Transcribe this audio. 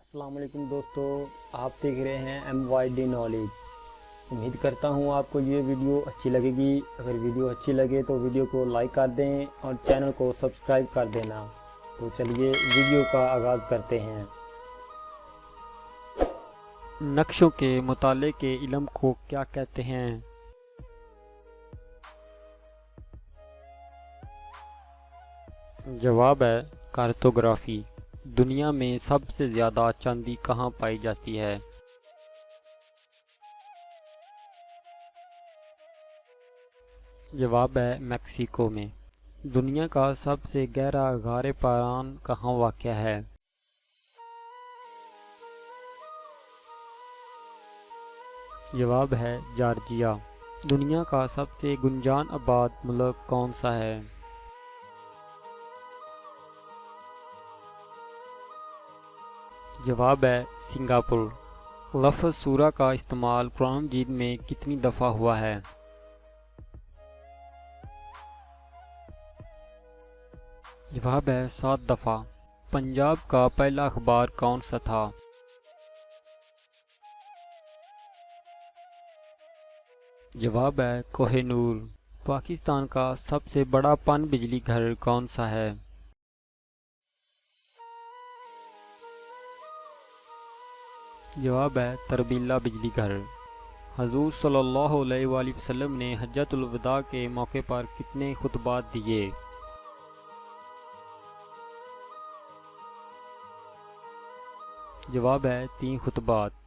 السلام علیکم دوستو، آپ دیکھ رہے ہیں MYD نالج۔ امید کرتا ہوں آپ کو یہ ویڈیو اچھی لگے گی۔ اگر ویڈیو اچھی لگے تو ویڈیو کو لائک کر دیں اور چینل کو سبسکرائب کر دینا۔ تو چلیے ویڈیو کا آغاز کرتے ہیں۔ نقشوں کے مطالعے کے علم کو کیا کہتے ہیں؟ جواب ہے کارٹوگرافی۔ دنیا میں سب سے زیادہ چاندی کہاں پائی جاتی ہے؟ جواب ہے میکسیکو میں۔ دنیا کا سب سے گہرا غار پاران کہاں واقع ہے؟ جواب ہے جارجیا۔ دنیا کا سب سے گنجان آباد ملک کون سا ہے؟ جواب ہے سنگاپور۔ لفظ سورہ کا استعمال قرآن مجید میں کتنی دفعہ ہوا ہے؟ جواب ہے 7 دفعہ۔ پنجاب کا پہلا اخبار کون سا تھا؟ جواب ہے کوہ نور۔ پاکستان کا سب سے بڑا پن بجلی گھر کون سا ہے؟ جواب ہے تربیلا بجلی گھر۔ حضور صلی اللہ علیہ وآلہ وسلم نے حجۃ الوداع کے موقع پر کتنے خطبات دیے؟ جواب ہے 3 خطبات۔